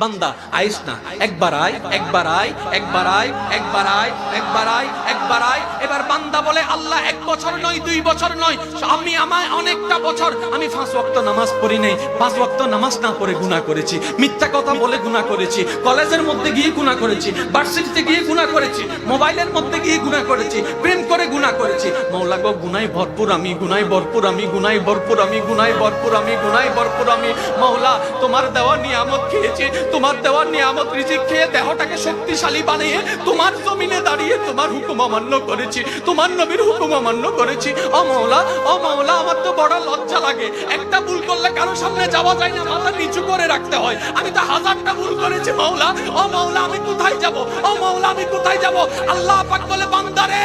বান্দা আইস না, একবার আয়, একবার আয়, একবার আয়, একবার আয়, একবার আয়, একবার আয়। এবার বান্দা বলে আল্লাহ 1 বছর নয়, 2 বছর নয়, আমি আমায় অনেকটা বছর আমি 5 ওয়াক্ত নামাজ পড়ি নাই, 5 ওয়াক্ত নামাজ না পড়ে গুনাহ করেছি, মিথ্যা কথা বলে গুনাহ করেছি, কলেজের মধ্যে গিয়ে গুনাহ করেছি, ভার্সিটিতে গিয়ে গুনাহ করেছি, মোবাইলের মধ্যে গিয়ে গুনাহ করেছি, প্রেম করে গুনাহ করেছি। মাওলা গো গুনাহে ভরপুর আমি, গুনাহে ভরপুর আমি, গুনাহে ভরপুর আমি, গুনাহে ভরপুর আমি, গুনাহে ভরপুর আমি। মাওলা তোমার দেওয়া নিয়ামত খেয়েছি, তোমার দেওয়া নিয়ামত রিজিক খেয়ে দেহটাকে শক্তিশালী বানিয়ে তোমার জমিনে দাঁড়িয়ে তোমার হুকুম অমান্য করেছি, তোমার নবীর হুকুম অমান্য করেছি। ও মাওলা, ও মাওলা, আমার তো বড় লজ্জা লাগে, একটা ভুল করলে কারো সামনে যাওয়া যায় না, মাথা নিচু করে রাখতে হয়। আমি তো 1000টা ভুল করেছি মাওলা, ও মাওলা আমি কোথায় যাব, ও মাওলা আমি কোথায় যাব? আল্লাহ পাক বলে বান্দারে,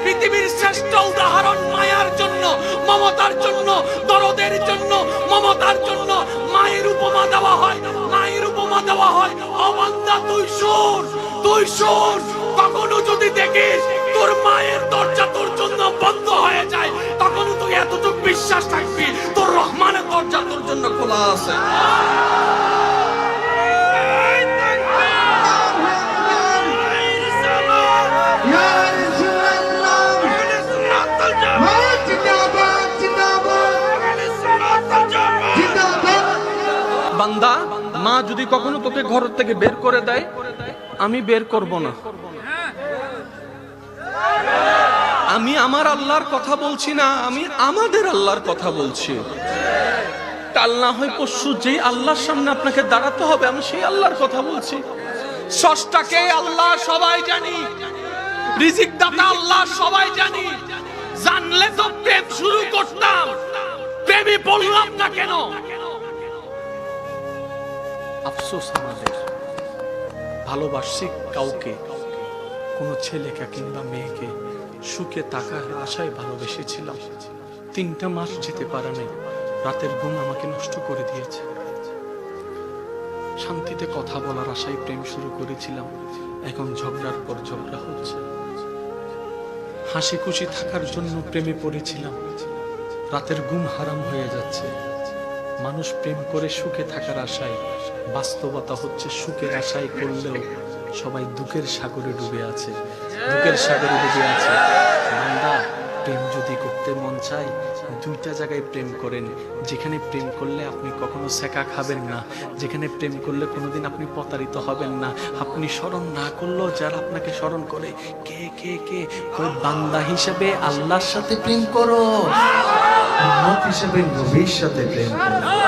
পৃথিবীর শ্রেষ্ঠ উদাহরণ মায়ার জন্য, মমতার জন্য, দরদের জন্য, মমতার জন্য মায়ের উপমা দেওয়া হয়, মায়ের উপমা দেওয়া হয়। ও বান্দা তুই শোন, তুই শোন, কখনো যদি দেখিস তোর মায়ের দরজা তোর জন্য বন্ধ হয়ে যায়, তখন তুই এতটুকু বিশ্বাস থাকবি তোর রহমানের দরজা তোর জন্য খোলা আছে। বান্দা, মা যদি কখনো তোকে ঘর থেকে বের করে দেয়, আমি বের করব না। আমি আমার আল্লাহর কথা বলছি না, আমি আমাদের আল্লাহর কথা বলছি। কাল না হয় পরশু যেই আল্লাহর সামনে আপনাকে দাঁড়াতে হবে, আমি সেই আল্লাহর কথা বলছি। স্রষ্টাকে আল্লাহ সবাই জানি, রিজিক দাতা আল্লাহ সবাই জানি, জানলে তো প্রেম শুরু করতাম, প্রেমে বললাম না কেন? আফসোস আমাদের, ভালোবাসি কাউকে, কোনো ছেলেকে কিংবা মেয়েকে সুখে থাকার আশায় ভালোবেসেছিলাম, 3টা মাস যেতে পারে নাই, রাতের ঘুম আমাকে নষ্ট করে দিয়েছে। শান্তিতে কথা বলার আশায় প্রেম শুরু করেছিলাম, এখন ঝগড়ার পর ঝগড়া হচ্ছে। হাসি খুশি থাকার জন্য প্রেমে পড়েছিলাম, রাতের ঘুম হারাম হয়ে যাচ্ছে। মানুষ প্রেম করে সুখে থাকার আশায়, বাস্তবতা হচ্ছে সুখের আশায় করলেও সবাই দুঃখের সাগরে ডুবে আছে, দুঃখের সাগরে ডুবে আছে। বান্দা, প্রেম যদি করতে মন চায়, 2টা জায়গায় প্রেম করেন। যেখানে প্রেম করলে আপনি কখনো সেকা খাবেন না, যেখানে প্রেম করলে কোনোদিন আপনি প্রতারিত হবেন না, আপনি স্মরণ না করলেও যারা আপনাকে স্মরণ করে, কে কে কে কই বান্দা হিসেবে আল্লাহর সাথে প্রেম করো, উম্মত হিসেবে নবীর সাথে প্রেম করো।